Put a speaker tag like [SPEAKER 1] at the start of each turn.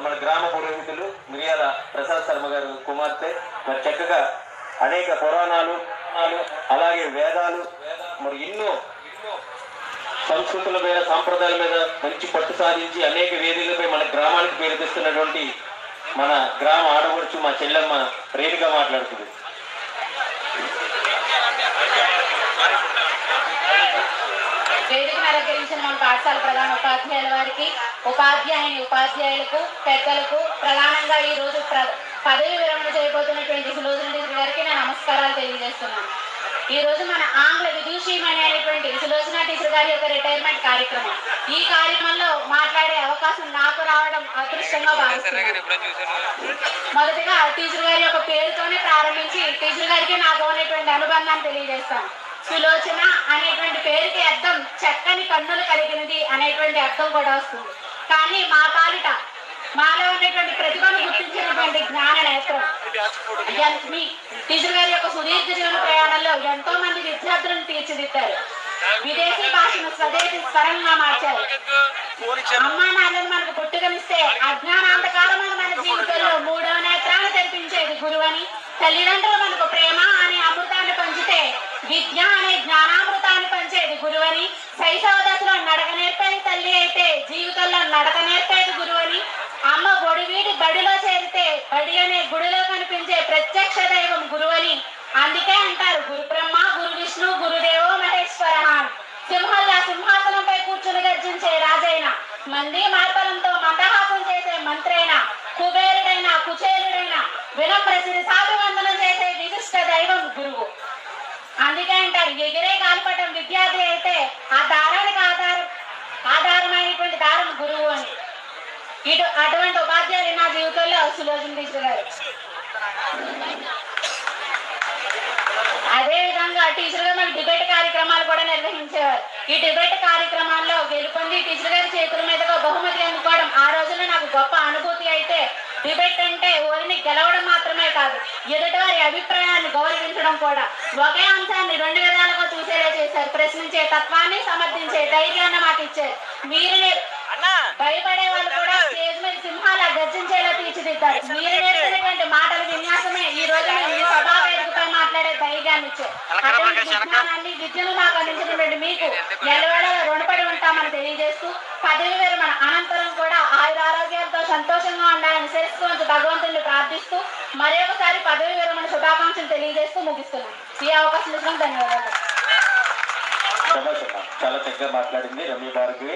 [SPEAKER 1] మన గ్రామ పురోహితులు మిరియాల ప్రసాద్ శర్మ గారు కుమార్తె మరి చక్కగా అనేక పురాణాలు అలాగే వేదాలు మరి ఎన్నో సంస్కృతుల మీద సాంప్రదాయాల మీద మంచి పట్టు సాధించి అనేక వేదికలపై మన గ్రామానికి పేరు తెస్తున్నటువంటి మన గ్రామ ఆడపడుచు మా చెల్లెమ్మ రేణుగా మాట్లాడుతుంది.
[SPEAKER 2] వేదికను అలంకరించిన మన పాఠశాల ప్రధాన ఉపాధ్యాయుల వారికి, ఉపాధ్యాయులకు, పెద్దలకు, ప్రధానంగా ఈ రోజు పదవి విరమణ చేయబోతున్నటువంటి సులోచన టీచర్ గారికి నా నమస్కారాలు తెలియజేస్తున్నాను. ఈ రోజు మన ఆంగ్ల విదూషిమణి అనేటువంటి సులోచన టీచర్ గారి యొక్క రిటైర్మెంట్ కార్యక్రమం. ఈ కార్యక్రమంలో మాట్లాడే అవకాశం నాకు రావడం అదృష్టంగా భావిస్తున్నాను. మొదటిగా టీచర్ గారి యొక్క పేరుతోనే ప్రారంభించి టీచర్ గారికి నాకు ఉన్నటువంటి అనుబంధాన్ని తెలియజేస్తాను. సులోచన అనేటువంటి పేరుకి అర్థం చక్కని కన్నులు కలిగినది అనేటువంటి అర్థం కూడా వస్తుంది. కానీ మా పాలిట మాలో ఉన్నటువంటి ప్రతిభను గుర్తించినటువంటి జ్ఞాన నేత్రం మీ టీచర్ గారి యొక్క సుదీర్ఘ జీవన ప్రయాణంలో ఎంతో మంది విద్యార్థులను తీర్చిదిద్దారు. విదేశీ భాషను స్వదేశీ స్వరంగా మార్చారు. అమ్మా నాన్నలు మనకు పుట్టుకనిస్తే అజ్ఞానాంధకారమైన మన జీవితంలో మూడవ నేత్రాన్ని తెరిపించేది గురువని, తల్లిదండ్రులు మనకు ప్రేమ అనే అమృతాన్ని పంచితే విద్య అనే జ్ఞానామృతాన్ని పంచేది గురువని, శైశవ దశలో నడక నేర్పేది తల్లి అయితే జీవితంలో నడక నేర్పేది గురువని, అమ్మ బొడి వీడి బడిలో చేరితే బడి అనే గుడిలో కనిపించే ప్రత్యక్ష దైవం గురువని, అందుకే అంటారు గురు బ్రహ్మ, గురు విష్ణు, గురుదేవో మహేశ్వర. సింహాసనంపై కూర్చుని గర్జించే రాజైన, మంది మార్పలంతో మందహాసం చేసే మంత్రైన, కుబేరుడైన కుచేలుడైన వినప్రసిద్ధి సాధువందనం చేసే విశిష్ట దైవం గురువు. అందుకే అంటారు ఎగిరే గాలిపటం విద్యార్థి అయితే ఆ దారానికి ఆధారమైనటువంటి దారం గురువు అని. అటువంటి ఉపాధ్యాయులు నా జీవితంలో సులోచన టీచర్ గారు. అదే విధంగా టీచర్ గారు మనకి డిబేట్ కార్యక్రమాలు కూడా నిర్వహించేవారు. ఈ డిబేట్ కార్యక్రమాల్లో గెలుపొంది టీచర్ గారి చేతుల మీదుగా బహుమతి అందుకోవడం ఆ రోజుల్లో నాకు గొప్ప అనుభూతి. అయితే డిబేట్ అంటే ఓరిని గెలవడం మాత్రమే కాదు, ఎదుటివారి అభిప్రాయాన్ని గౌరవించడం కూడా. ఒకే అంశాన్ని రెండు విధాలుగా చూసేలా చేశారు. ప్రశ్నించే తత్వాన్ని, సమర్థించే ధైర్యాన్ని మాకు ఇచ్చారు. మీరు భయపడే వాళ్ళు కూడా స్టేజ్ మీద సింహాల గర్జించేలా తీర్చిదిద్దారు. మీరు నేర్పినటువంటి మాటల విన్యాసమే ఈ రోజు మేము సభా వేదికపై మాట్లాడే ధైర్యాన్ని ఇచ్చారు. అటువంటి విజ్ఞానాన్ని, విద్యను మాకు అందించినటువంటి మీకు ఎలవేళ రుణపడి ఉంటామని తెలియజేస్తూ, పదవి విరమణ అనంతరం కూడా ఆయురారోగ్యాలతో సంతోషంగా ఉండాలని శిరస్సు భగవంతుని ప్రార్థిస్తూ మరొకసారి పదవి విరమణ శుభాకాంక్షలు తెలియజేస్తూ ముగిస్తున్నాను. ఈ అవకాశం ఇచ్చినందుకు ధన్యవాదాలు.
[SPEAKER 1] చాలా చక్కగా మాట్లాడింది రమ్య భార్గవి.